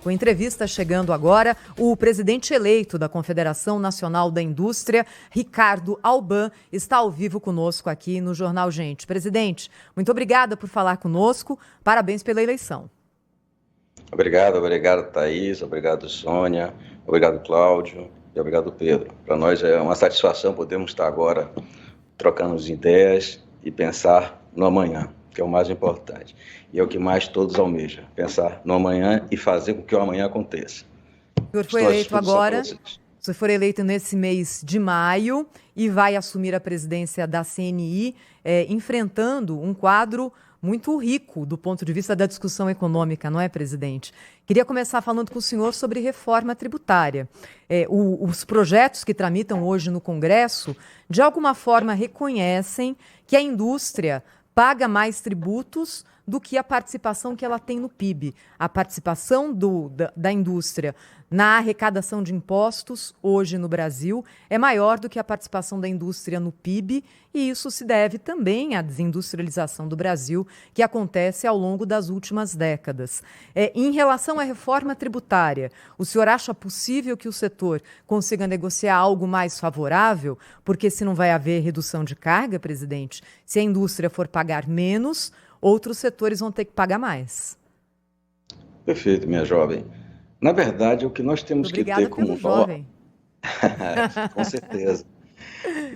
Com entrevista chegando agora, o presidente eleito da Confederação Nacional da Indústria, Ricardo Alban, está ao vivo conosco aqui no Jornal Gente. Presidente, muito obrigada por falar conosco. Parabéns pela eleição. Obrigado, Thaís. Obrigado, Sônia. Obrigado, Cláudio. E obrigado, Pedro. Para nós é uma satisfação podermos estar agora trocando as ideias e pensar no amanhã, que é o mais importante. E é o que mais todos almejam, pensar no amanhã e fazer com que o amanhã aconteça. O senhor foi eleito agora, o senhor foi eleito nesse mês de maio e vai assumir a presidência da CNI, enfrentando um quadro muito rico do ponto de vista da discussão econômica, não é, presidente? Queria começar falando com o senhor sobre reforma tributária. Os projetos que tramitam hoje no Congresso, de alguma forma, reconhecem que a indústria paga mais tributos do que a participação que ela tem no PIB. A participação da indústria na arrecadação de impostos, hoje no Brasil, é maior do que a participação da indústria no PIB, e isso se deve também à desindustrialização do Brasil, que acontece ao longo das últimas décadas. Em relação à reforma tributária, o senhor acha possível que o setor consiga negociar algo mais favorável? Porque se não vai haver redução de carga, presidente, se a indústria for pagar menos, outros setores vão ter que pagar mais. Perfeito, minha jovem. Na verdade, o que nós temos que ter como norte... Com certeza.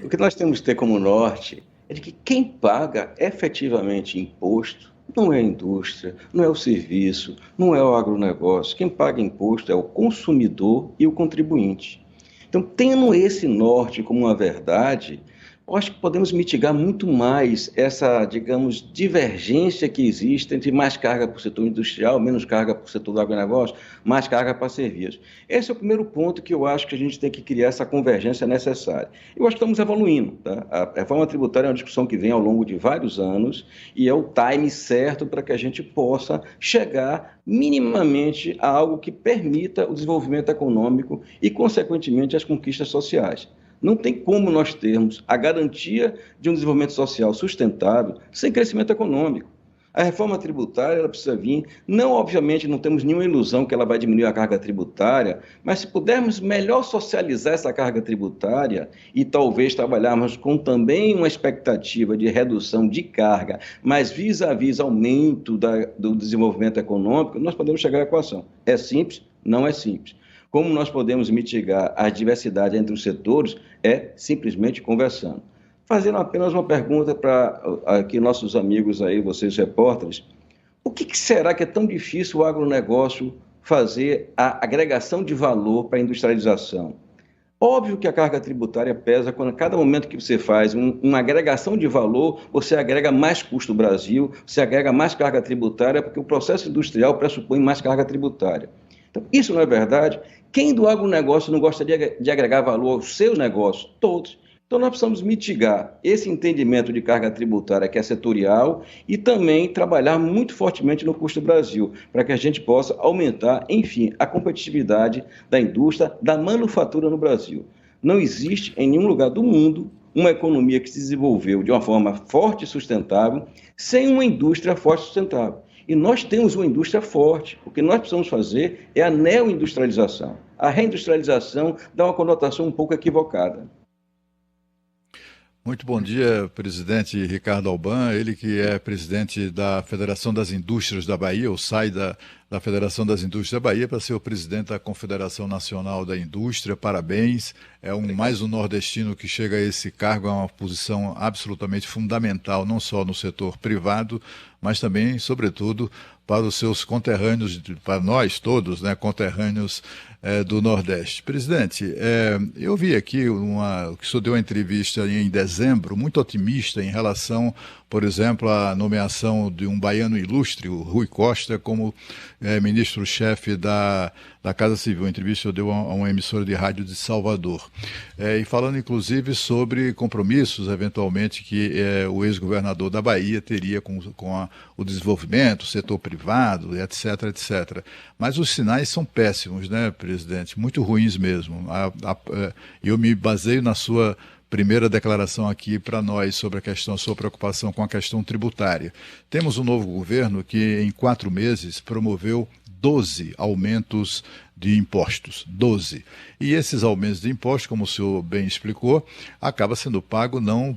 O que nós temos que ter como norte é de que quem paga efetivamente imposto não é a indústria, não é o serviço, não é o agronegócio. Quem paga imposto é o consumidor e o contribuinte. Então, tendo esse norte como uma verdade, eu acho que podemos mitigar muito mais essa, digamos, divergência que existe entre mais carga para o setor industrial, menos carga para o setor do agronegócio, mais carga para serviços. Esse é o primeiro ponto que eu acho que a gente tem que criar essa convergência necessária. Eu acho que estamos evoluindo, tá? A reforma tributária é uma discussão que vem ao longo de vários anos e é o time certo para que a gente possa chegar minimamente a algo que permita o desenvolvimento econômico e, consequentemente, as conquistas sociais. Não tem como nós termos a garantia de um desenvolvimento social sustentável sem crescimento econômico. A reforma tributária ela precisa vir, não, obviamente, não temos nenhuma ilusão que ela vai diminuir a carga tributária, mas se pudermos melhor socializar essa carga tributária e talvez trabalharmos com também uma expectativa de redução de carga, mas vis-à-vis aumento do desenvolvimento econômico, nós podemos chegar à equação. É simples? Não é simples. Como nós podemos mitigar a diversidade entre os setores é simplesmente conversando. Fazendo apenas uma pergunta para aqui nossos amigos aí, vocês repórteres, o que será que é tão difícil o agronegócio fazer a agregação de valor para a industrialização? Óbvio que a carga tributária pesa quando a cada momento que você faz uma agregação de valor, você agrega mais custo do Brasil, você agrega mais carga tributária, porque o processo industrial pressupõe mais carga tributária. Então, isso não é verdade? Quem do agronegócio não gostaria de agregar valor aos seus negócios? Todos. Então, nós precisamos mitigar esse entendimento de carga tributária que é setorial e também trabalhar muito fortemente no custo do Brasil, para que a gente possa aumentar, enfim, a competitividade da indústria, da manufatura no Brasil. Não existe em nenhum lugar do mundo uma economia que se desenvolveu de uma forma forte e sustentável sem uma indústria forte e sustentável. E nós temos uma indústria forte. O que nós precisamos fazer é a neoindustrialização. A reindustrialização dá uma conotação um pouco equivocada. Muito bom dia, presidente Ricardo Alban, ele que é presidente da Federação das Indústrias da Bahia, ou sai da Federação das Indústrias da Bahia para ser o presidente da Confederação Nacional da Indústria. Parabéns, mais um nordestino que chega a esse cargo, é uma posição absolutamente fundamental, não só no setor privado, mas também, sobretudo, para os seus conterrâneos, para nós todos, né, conterrâneos do Nordeste. Presidente, eu vi aqui que o senhor deu uma entrevista em dezembro, muito otimista em relação, por exemplo, à nomeação de um baiano ilustre, o Rui Costa, como ministro-chefe da Casa Civil. Uma entrevista que eu dei a uma emissora de rádio de Salvador. E falando, inclusive, sobre compromissos, eventualmente, que o ex-governador da Bahia teria com o desenvolvimento, o setor privado, etc, etc. Mas os sinais são péssimos, né, presidente? Muito ruins mesmo. Eu me baseio na sua primeira declaração aqui para nós sobre a sua preocupação com a questão tributária. Temos um novo governo que, em 4 meses, promoveu 12 aumentos de impostos, 12. E esses aumentos de impostos, como o senhor bem explicou, acaba sendo pago não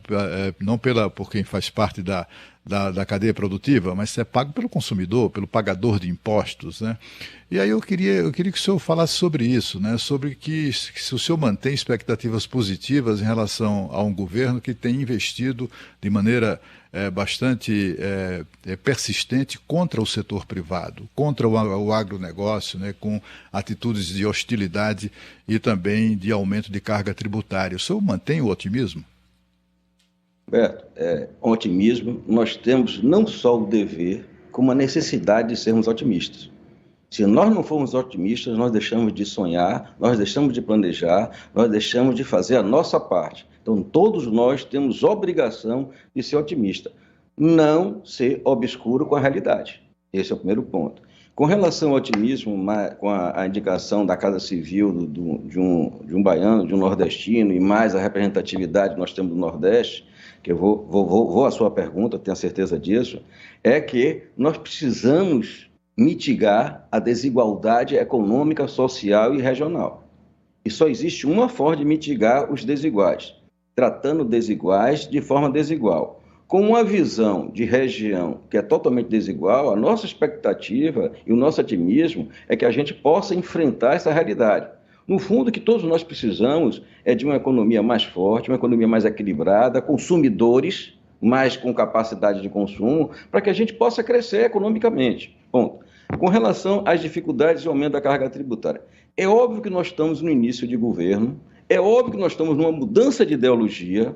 por quem faz parte da cadeia produtiva, mas é pago pelo consumidor, pelo pagador de impostos, né? E aí eu queria que o senhor falasse sobre isso, né? Sobre que se o senhor mantém expectativas positivas em relação a um governo que tem investido de maneira bastante persistente contra o setor privado, contra o agronegócio, né? Com atitudes de hostilidade e também de aumento de carga tributária. O senhor mantém o otimismo? Beto, otimismo, nós temos não só o dever, como a necessidade de sermos otimistas. Se nós não formos otimistas, nós deixamos de sonhar, nós deixamos de planejar, nós deixamos de fazer a nossa parte. Então, todos nós temos obrigação de ser otimista, não ser obscuro com a realidade. Esse é o primeiro ponto. Com relação ao otimismo, com a indicação da Casa Civil de um baiano, de um nordestino, e mais a representatividade que nós temos do Nordeste, que eu vou à sua pergunta, tenho certeza disso, é que nós precisamos mitigar a desigualdade econômica, social e regional. E só existe uma forma de mitigar os desiguais, tratando desiguais de forma desigual. Com uma visão de região que é totalmente desigual, a nossa expectativa e o nosso otimismo é que a gente possa enfrentar essa realidade. No fundo, o que todos nós precisamos é de uma economia mais forte, uma economia mais equilibrada, consumidores mais com capacidade de consumo, para que a gente possa crescer economicamente. Ponto. Com relação às dificuldades de aumento da carga tributária, é óbvio que nós estamos no início de governo, é óbvio que nós estamos numa mudança de ideologia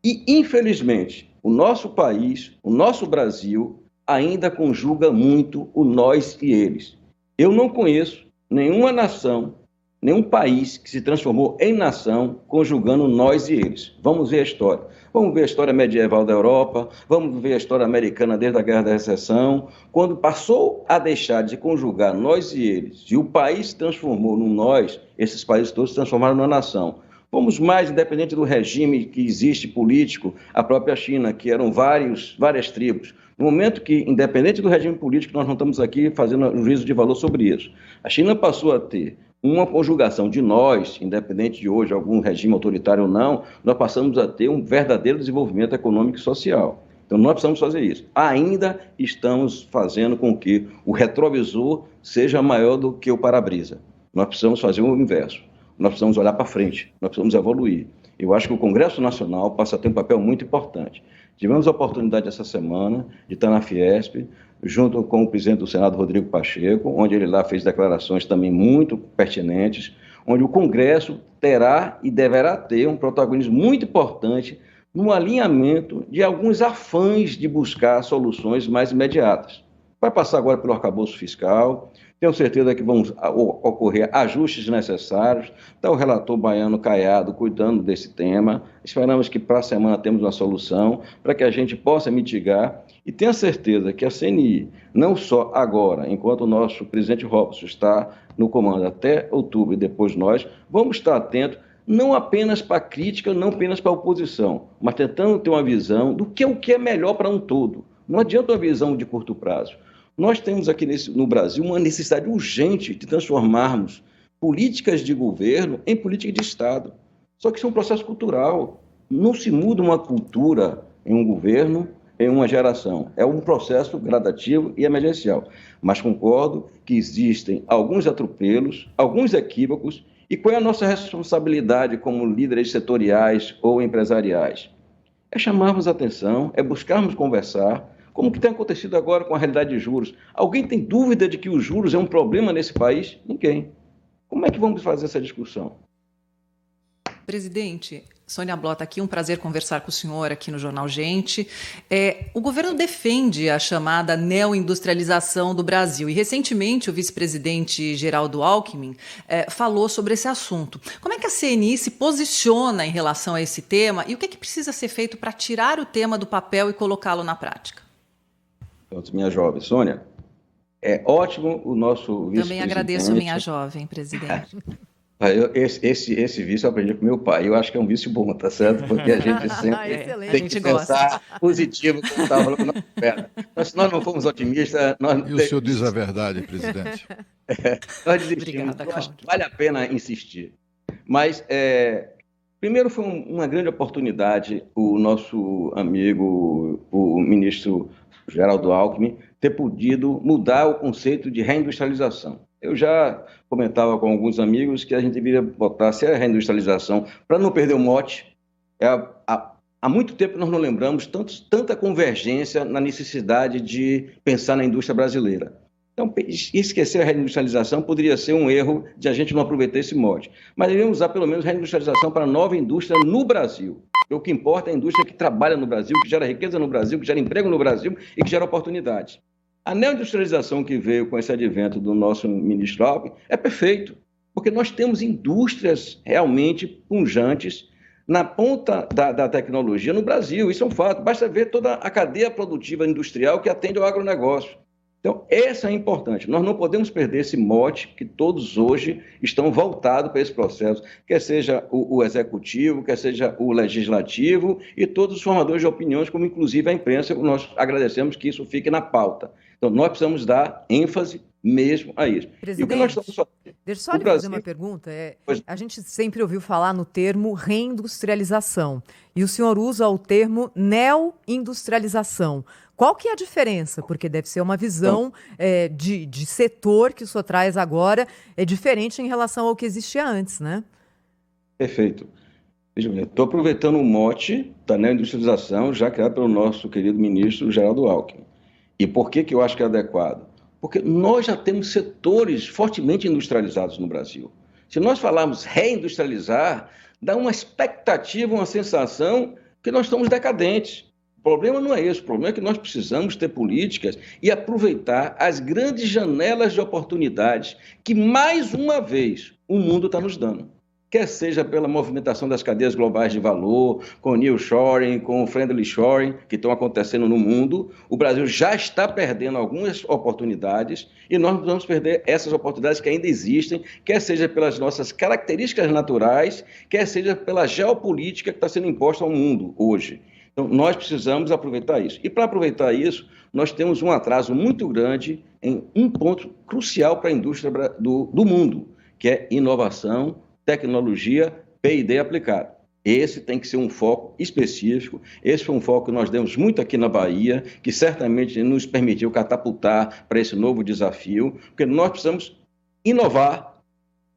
e, infelizmente, o nosso país, o nosso Brasil, ainda conjuga muito o nós e eles. Eu não conheço nenhuma nação, nenhum país que se transformou em nação conjugando nós e eles. Vamos ver a história. Vamos ver a história medieval da Europa, vamos ver a história americana desde a Guerra da Recessão. Quando passou a deixar de conjugar nós e eles, e o país se transformou no nós, esses países todos se transformaram numa nação. Fomos mais, independente do regime que existe político, a própria China, que eram várias tribos. No momento que, independente do regime político, nós não estamos aqui fazendo um juízo de valor sobre isso. A China passou a ter uma conjugação de nós, independente de hoje algum regime autoritário ou não, nós passamos a ter um verdadeiro desenvolvimento econômico e social. Então, nós precisamos fazer isso. Ainda estamos fazendo com que o retrovisor seja maior do que o para-brisa. Nós precisamos fazer o inverso. Nós precisamos olhar para frente, nós precisamos evoluir. Eu acho que o Congresso Nacional passa a ter um papel muito importante. Tivemos a oportunidade essa semana de estar na Fiesp, junto com o presidente do Senado, Rodrigo Pacheco, onde ele lá fez declarações também muito pertinentes, onde o Congresso terá e deverá ter um protagonismo muito importante no alinhamento de alguns afãs de buscar soluções mais imediatas. Vai passar agora pelo arcabouço fiscal, tenho certeza que vão ocorrer ajustes necessários. Está o relator baiano Caiado cuidando desse tema. Esperamos que para a semana temos uma solução para que a gente possa mitigar. E tenha certeza que a CNI, não só agora, enquanto o nosso presidente Robson está no comando até outubro e depois nós, vamos estar atentos não apenas para a crítica, não apenas para a oposição, mas tentando ter uma visão do que é melhor para um todo. Não adianta uma visão de curto prazo. Nós temos aqui no Brasil uma necessidade urgente de transformarmos políticas de governo em política de Estado. Só que isso é um processo cultural. Não se muda uma cultura em um governo, em uma geração. É um processo gradativo e emergencial. Mas concordo que existem alguns atropelos, alguns equívocos, e qual é a nossa responsabilidade como líderes setoriais ou empresariais? É chamarmos a atenção, é buscarmos conversar, como que tem acontecido agora com a realidade de juros. Alguém tem dúvida de que os juros é um problema nesse país? Ninguém. Como é que vamos fazer essa discussão? Presidente, Sônia Blota aqui, um prazer conversar com o senhor aqui no Jornal Gente. O governo defende a chamada neoindustrialização do Brasil e, recentemente, o vice-presidente Geraldo Alckmin falou sobre esse assunto. Como é que a CNI se posiciona em relação a esse tema e o que é que precisa ser feito para tirar o tema do papel e colocá-lo na prática? Minha jovem, Sônia, é ótimo o nosso vice-presidente... Também agradeço, minha jovem, presidente. Esse vício eu aprendi com meu pai. Eu acho que é um vício bom, tá certo? Porque a gente sempre tem que pensar positivo, como estava falando. Não, pera. Mas se nós não formos otimistas... E o senhor diz a verdade, presidente? Nós desistimos. Vale a pena insistir. Mas, primeiro, foi uma grande oportunidade o nosso amigo, o ministro Geraldo Alckmin, ter podido mudar o conceito de reindustrialização. Eu já comentava com alguns amigos que a gente deveria botar se a reindustrialização, para não perder o mote. Há muito tempo nós não lembramos tanta convergência na necessidade de pensar na indústria brasileira. Então, esquecer a reindustrialização poderia ser um erro de a gente não aproveitar esse mote. Mas deveríamos usar pelo menos a reindustrialização para a nova indústria no Brasil. O que importa é a indústria que trabalha no Brasil, que gera riqueza no Brasil, que gera emprego no Brasil e que gera oportunidade. A neoindustrialização que veio com esse advento do nosso ministro Alckmin é perfeito, porque nós temos indústrias realmente pujantes na ponta da tecnologia no Brasil. Isso é um fato. Basta ver toda a cadeia produtiva industrial que atende ao agronegócio. Então, essa é importante. Nós não podemos perder esse mote que todos hoje estão voltados para esse processo, quer seja o executivo, quer seja o legislativo e todos os formadores de opiniões, como inclusive a imprensa. Nós agradecemos que isso fique na pauta. Então, nós precisamos dar ênfase mesmo a isso. Presidente, e o que nós estamos fazendo? Deixa eu só lhe fazer uma pergunta. A gente sempre ouviu falar no termo reindustrialização, e o senhor usa o termo neoindustrialização. Qual que é a diferença? Porque deve ser uma visão de setor que o senhor traz agora, diferente em relação ao que existia antes, né? Perfeito. Estou aproveitando o mote da neoindustrialização, já criado pelo nosso querido ministro Geraldo Alckmin. E por que eu acho que é adequado? Porque nós já temos setores fortemente industrializados no Brasil. Se nós falarmos reindustrializar, dá uma expectativa, uma sensação que nós estamos decadentes. O problema não é esse, o problema é que nós precisamos ter políticas e aproveitar as grandes janelas de oportunidades que, mais uma vez, o mundo está nos dando. Quer seja pela movimentação das cadeias globais de valor, com o nearshoring, com o friendly shoring, que estão acontecendo no mundo, o Brasil já está perdendo algumas oportunidades e nós não vamos perder essas oportunidades que ainda existem, quer seja pelas nossas características naturais, quer seja pela geopolítica que está sendo imposta ao mundo hoje. Então, nós precisamos aproveitar isso. E para aproveitar isso, nós temos um atraso muito grande em um ponto crucial para a indústria do mundo, que é inovação, tecnologia, P&D aplicado. Esse tem que ser um foco específico. Esse foi um foco que nós demos muito aqui na Bahia, que certamente nos permitiu catapultar para esse novo desafio, porque nós precisamos inovar,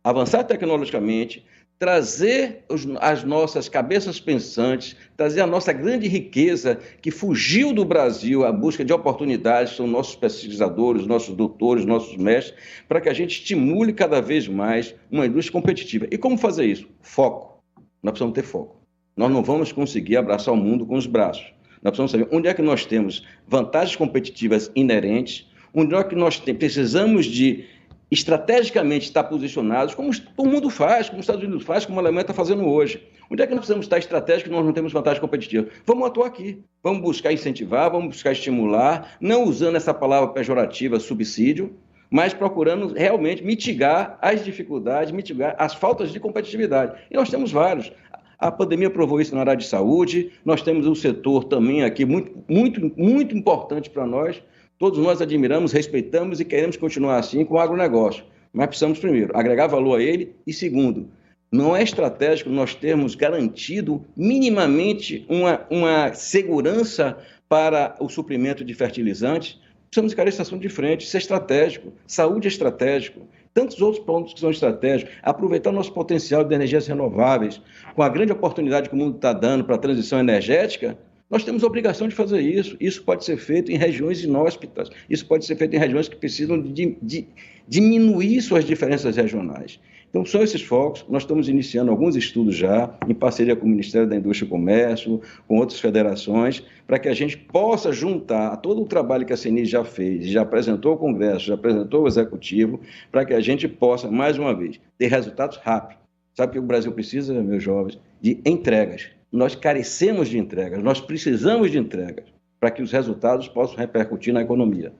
avançar tecnologicamente, trazer as nossas cabeças pensantes, trazer a nossa grande riqueza que fugiu do Brasil à busca de oportunidades, são nossos pesquisadores, nossos doutores, nossos mestres, para que a gente estimule cada vez mais uma indústria competitiva. E como fazer isso? Foco. Nós precisamos ter foco. Nós não vamos conseguir abraçar o mundo com os braços. Nós precisamos saber onde é que nós temos vantagens competitivas inerentes, onde é que nós precisamos de estrategicamente estar posicionados, como o mundo faz, como os Estados Unidos faz, como a Alemanha está fazendo hoje. Onde é que nós precisamos estar estratégicos e nós não temos vantagem competitiva? Vamos atuar aqui. Vamos buscar incentivar, vamos buscar estimular, não usando essa palavra pejorativa, subsídio, mas procurando realmente mitigar as dificuldades, mitigar as faltas de competitividade. E nós temos vários. A pandemia provou isso na área de saúde, nós temos um setor também aqui muito importante para nós. Todos nós admiramos, respeitamos e queremos continuar assim com o agronegócio. Mas precisamos, primeiro, agregar valor a ele e, segundo, não é estratégico nós termos garantido minimamente uma segurança para o suprimento de fertilizantes. Precisamos encarar esse assunto de frente, isso é estratégico, saúde é estratégico, tantos outros pontos que são estratégicos, aproveitar o nosso potencial de energias renováveis, com a grande oportunidade que o mundo está dando para a transição energética. Nós temos a obrigação de fazer isso. Isso pode ser feito em regiões inóspitas. Isso pode ser feito em regiões que precisam de diminuir suas diferenças regionais. Então, são esses focos. Nós estamos iniciando alguns estudos já, em parceria com o Ministério da Indústria e Comércio, com outras federações, para que a gente possa juntar todo o trabalho que a CNI já fez, já apresentou ao Congresso, já apresentou ao Executivo, para que a gente possa, mais uma vez, ter resultados rápidos. Sabe o que o Brasil precisa, meus jovens? De entregas. Nós carecemos de entregas, nós precisamos de entregas para que os resultados possam repercutir na economia.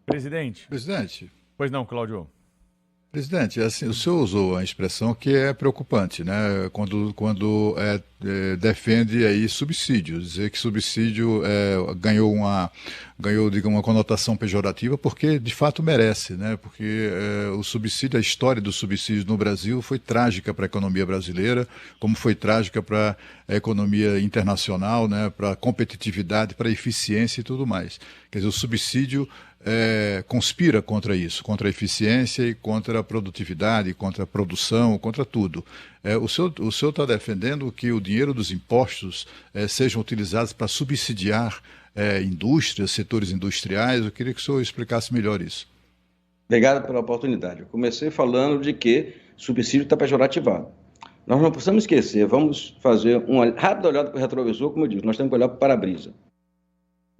Presidente. Presidente. Pois não, Cláudio. Presidente, assim, o senhor usou a expressão que é preocupante, né? Quando defende aí subsídio, dizer que subsídio ganhou, digamos, uma conotação pejorativa, porque de fato merece, né? Porque o subsídio, a história do subsídio no Brasil foi trágica para a economia brasileira, como foi trágica para a economia internacional, né? Para a competitividade, para a eficiência e tudo mais. Quer dizer, o subsídio conspira contra isso, contra a eficiência e contra a produtividade, contra a produção, contra tudo. O senhor está defendendo que o dinheiro dos impostos sejam utilizados para subsidiar indústrias, setores industriais. Eu queria que o senhor explicasse melhor isso. Obrigado pela oportunidade. Eu comecei falando de que subsídio está pejorativado. Nós não precisamos esquecer, vamos fazer uma rápida olhada para o retrovisor, como eu disse, nós temos que olhar para o para-brisa.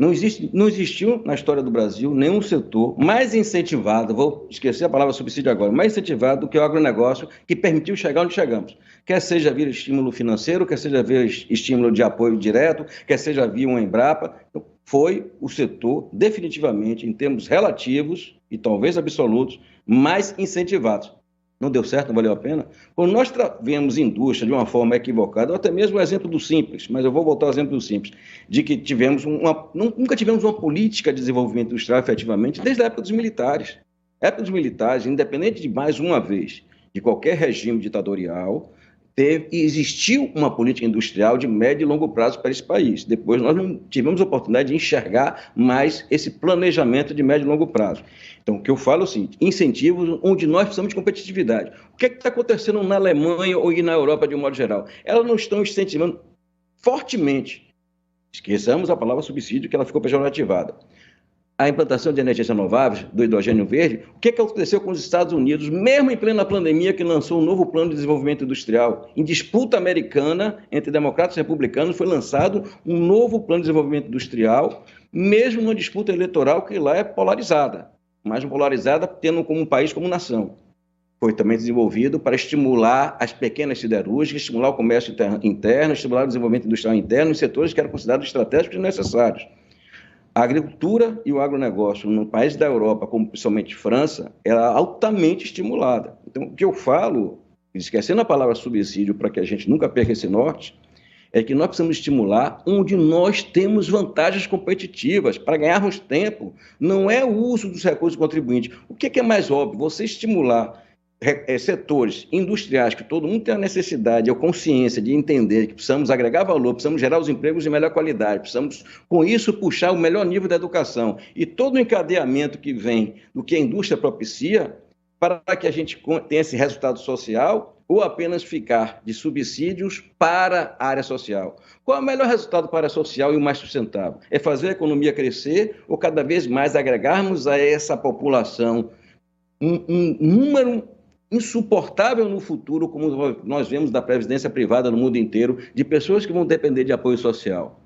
Não existiu na história do Brasil nenhum setor mais incentivado, vou esquecer a palavra subsídio agora, mais incentivado do que o agronegócio, que permitiu chegar onde chegamos. Quer seja via estímulo financeiro, quer seja via estímulo de apoio direto, quer seja via uma Embrapa. Foi o setor, definitivamente, em termos relativos e talvez absolutos, mais incentivados. Não deu certo, não valeu a pena? Quando nós vemos indústria de uma forma equivocada, ou até mesmo o exemplo do Simples, mas eu vou voltar ao exemplo do Simples, de que nunca tivemos uma política de desenvolvimento industrial efetivamente desde a época dos militares. A época dos militares, independente de, mais uma vez, de qualquer regime ditatorial, existiu uma política industrial de médio e longo prazo para esse país. Depois nós não tivemos a oportunidade de enxergar mais esse planejamento de médio e longo prazo. Então, o que eu falo é o seguinte, incentivos onde nós precisamos de competitividade. O que é que está acontecendo na Alemanha ou na Europa de um modo geral? Elas não estão incentivando fortemente. Esqueçamos a palavra subsídio, que ela ficou pejorativada. A implantação de energias renováveis, do hidrogênio verde, o que aconteceu com os Estados Unidos, mesmo em plena pandemia, que lançou um novo plano de desenvolvimento industrial? Em disputa americana entre democratas e republicanos, foi lançado um novo plano de desenvolvimento industrial, mesmo numa disputa eleitoral que lá é polarizada, mas polarizada tendo como um país como nação. Foi também desenvolvido para estimular as pequenas siderúrgicas, estimular o comércio interno, estimular o desenvolvimento industrial interno em setores que eram considerados estratégicos e necessários. A agricultura e o agronegócio no país da Europa, como principalmente França, era altamente estimulada. Então, o que eu falo, esquecendo a palavra subsídio para que a gente nunca perca esse norte, é que nós precisamos estimular onde nós temos vantagens competitivas para ganharmos tempo. Não é o uso dos recursos do contribuinte. O que é mais óbvio? Você estimular setores industriais que todo mundo tem a necessidade, a consciência de entender que precisamos agregar valor, precisamos gerar os empregos de melhor qualidade, precisamos, com isso, puxar o melhor nível da educação e todo o encadeamento que vem do que a indústria propicia para que a gente tenha esse resultado social ou apenas ficar de subsídios para a área social. Qual é o melhor resultado para a área social e o mais sustentável? É fazer a economia crescer ou cada vez mais agregarmos a essa população um número insuportável no futuro, como nós vemos da previdência privada no mundo inteiro, de pessoas que vão depender de apoio social.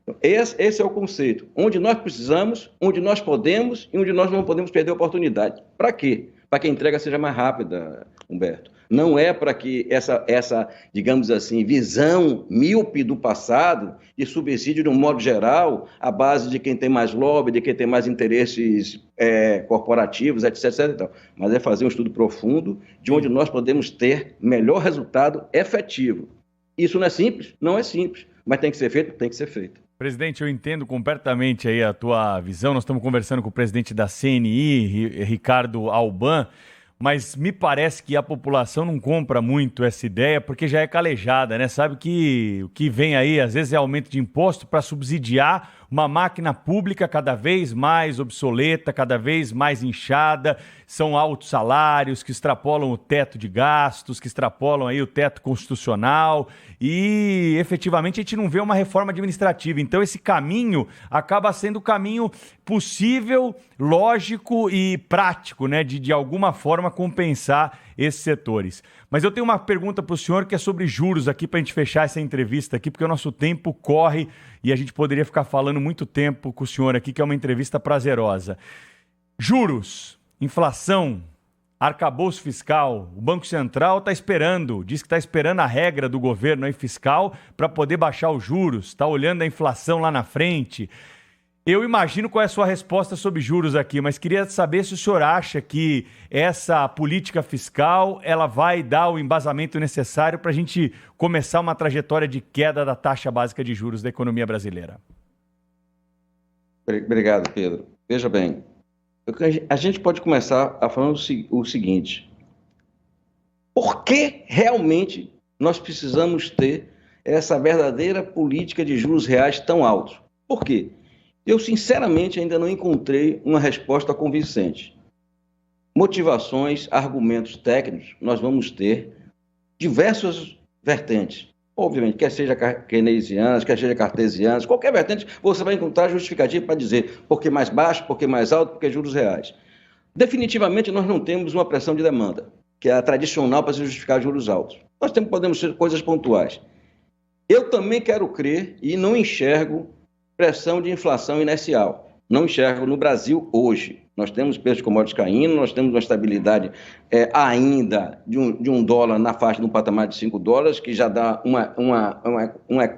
Então, esse é o conceito. Onde nós precisamos, onde nós podemos e onde nós não podemos perder a oportunidade. Para quê? Para que a entrega seja mais rápida, Humberto. Não é para que essa, digamos assim, visão míope do passado, de subsídio de um modo geral, à base de quem tem mais lobby, de quem tem mais interesses corporativos, etc, etc. Mas é fazer um estudo profundo de onde nós podemos ter melhor resultado efetivo. Isso não é simples? Não é simples. Mas tem que ser feito? Tem que ser feito. Presidente, eu entendo completamente aí a tua visão. Nós estamos conversando com o presidente da CNI, Ricardo Alban, mas me parece que a população não compra muito essa ideia porque já é calejada, né? Sabe que o que vem aí, às vezes, é aumento de imposto para subsidiar uma máquina pública cada vez mais obsoleta, cada vez mais inchada, são altos salários que extrapolam o teto de gastos, que extrapolam aí o teto constitucional e, efetivamente, a gente não vê uma reforma administrativa. Então, esse caminho acaba sendo o caminho possível, lógico e prático, né, de alguma forma compensar esses setores. Mas eu tenho uma pergunta para o senhor que é sobre juros aqui para a gente fechar essa entrevista aqui, porque o nosso tempo corre e a gente poderia ficar falando muito tempo com o senhor aqui, que é uma entrevista prazerosa. Juros, inflação, arcabouço fiscal, o Banco Central está esperando, diz que está esperando a regra do governo aí fiscal para poder baixar os juros, está olhando a inflação lá na frente. Eu imagino qual é a sua resposta sobre juros aqui, mas queria saber se o senhor acha que essa política fiscal ela vai dar o embasamento necessário para a gente começar uma trajetória de queda da taxa básica de juros da economia brasileira. Obrigado, Pedro. Veja bem, a gente pode começar a falar o seguinte: por que realmente nós precisamos ter essa verdadeira política de juros reais tão altos? Por quê? Eu, sinceramente, ainda não encontrei uma resposta convincente. Motivações, argumentos técnicos, nós vamos ter diversas vertentes. Obviamente, quer seja keynesianas, quer seja cartesianas, qualquer vertente, você vai encontrar justificativa para dizer por que mais baixo, por que mais alto, por que juros reais. Definitivamente, nós não temos uma pressão de demanda, que é a tradicional para se justificar juros altos. Nós podemos ter coisas pontuais. Eu também quero crer e não enxergo pressão de inflação inercial. Não enxergo no Brasil hoje. Nós temos preços de commodities caindo, nós temos uma estabilidade ainda de um dólar na faixa de um patamar de $5, que já dá uma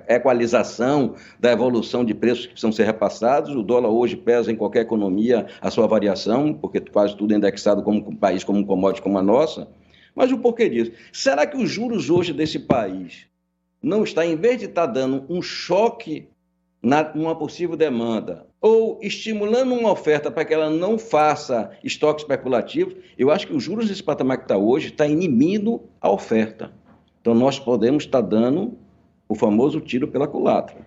equalização da evolução de preços que precisam ser repassados. O dólar hoje pesa em qualquer economia a sua variação, porque quase tudo é indexado como um país, como um commodity como a nossa. Mas o porquê disso? Será que os juros hoje desse país não está, em vez de estar dando um choque numa possível demanda, ou estimulando uma oferta para que ela não faça estoque especulativo, eu acho que os juros desse patamar que está hoje está inibindo a oferta. Então, nós podemos estar dando o famoso tiro pela culatra.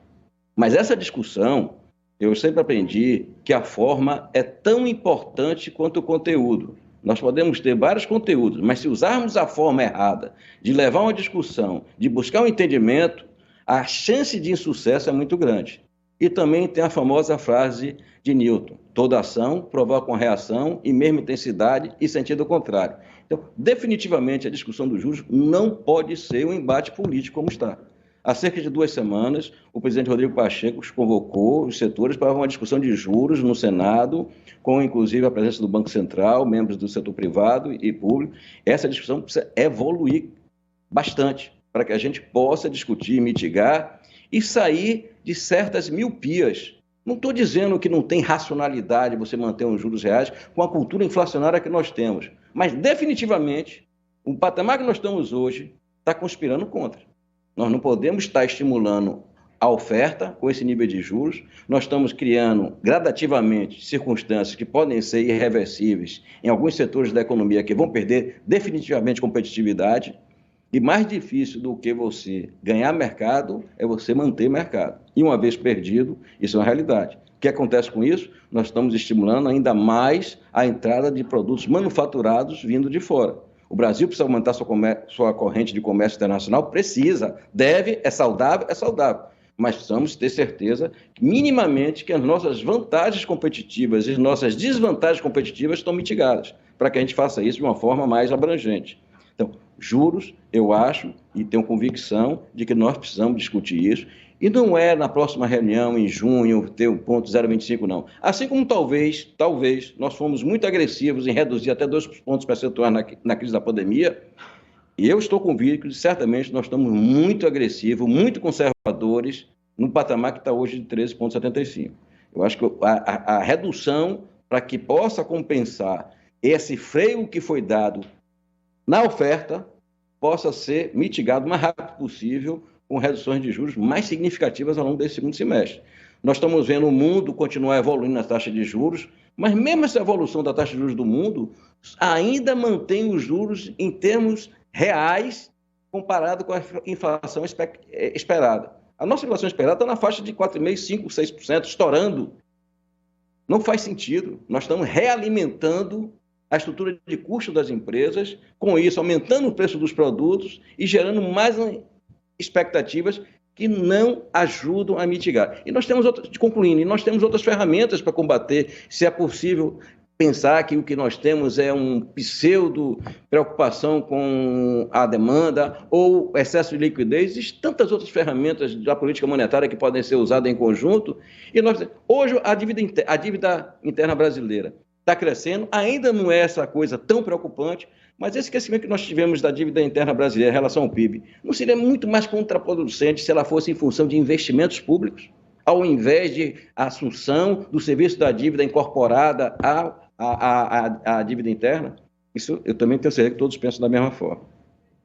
Mas essa discussão, eu sempre aprendi que a forma é tão importante quanto o conteúdo. Nós podemos ter vários conteúdos, mas se usarmos a forma errada de levar uma discussão, de buscar um entendimento, a chance de insucesso é muito grande. E também tem a famosa frase de Newton: toda ação provoca uma reação em mesma intensidade e sentido contrário. Então, definitivamente, a discussão dos juros não pode ser um embate político como está. Há cerca de 2 semanas, o presidente Rodrigo Pacheco convocou os setores para uma discussão de juros no Senado, com inclusive a presença do Banco Central, membros do setor privado e público. Essa discussão precisa evoluir bastante para que a gente possa discutir, mitigar e sair de certas miopias. Não estou dizendo que não tem racionalidade você manter os juros reais com a cultura inflacionária que nós temos, mas definitivamente o patamar que nós estamos hoje está conspirando contra. Nós não podemos estar estimulando a oferta com esse nível de juros, nós estamos criando gradativamente circunstâncias que podem ser irreversíveis em alguns setores da economia que vão perder definitivamente competitividade. E mais difícil do que você ganhar mercado é você manter mercado. E uma vez perdido, isso é uma realidade. O que acontece com isso? Nós estamos estimulando ainda mais a entrada de produtos manufaturados vindo de fora. O Brasil precisa aumentar sua corrente de comércio internacional? Precisa. Deve, é saudável? É saudável. Mas precisamos ter certeza, minimamente, que as nossas vantagens competitivas e as nossas desvantagens competitivas estão mitigadas, para que a gente faça isso de uma forma mais abrangente. Então, juros, eu acho e tenho convicção de que nós precisamos discutir isso. E não é na próxima reunião, em junho, ter um ponto 0,25, não. Assim como talvez, nós fomos muito agressivos em reduzir até 2 pontos percentuais na crise da pandemia, e eu estou convicto de que certamente nós estamos muito agressivos, muito conservadores, no patamar que está hoje de 13,75. Eu acho que a redução, para que possa compensar esse freio que foi dado na oferta, possa ser mitigado o mais rápido possível com reduções de juros mais significativas ao longo desse segundo semestre. Nós estamos vendo o mundo continuar evoluindo na taxa de juros, mas mesmo essa evolução da taxa de juros do mundo ainda mantém os juros em termos reais comparado com a inflação esperada. A nossa inflação esperada está na faixa de 4,5%, 5%, 6%, estourando. Não faz sentido. Nós estamos realimentando a estrutura de custo das empresas, com isso aumentando o preço dos produtos e gerando mais expectativas que não ajudam a mitigar. E nós temos outras ferramentas para combater, se é possível pensar que o que nós temos é um pseudo preocupação com a demanda ou excesso de liquidez. Existem tantas outras ferramentas da política monetária que podem ser usadas em conjunto. E hoje a dívida interna brasileira está crescendo, ainda não é essa coisa tão preocupante, mas esse crescimento que nós tivemos da dívida interna brasileira em relação ao PIB não seria muito mais contraproducente se ela fosse em função de investimentos públicos? ao invés de assunção do serviço da dívida incorporada à dívida interna? Isso eu também tenho certeza que todos pensam da mesma forma.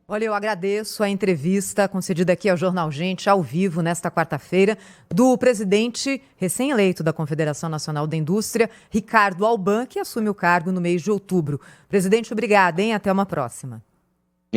Olha, eu agradeço a entrevista concedida aqui ao Jornal Gente, ao vivo, nesta quarta-feira, do presidente recém-eleito da Confederação Nacional da Indústria, Ricardo Alban, que assume o cargo no mês de outubro. Presidente, obrigada, hein? Até uma próxima.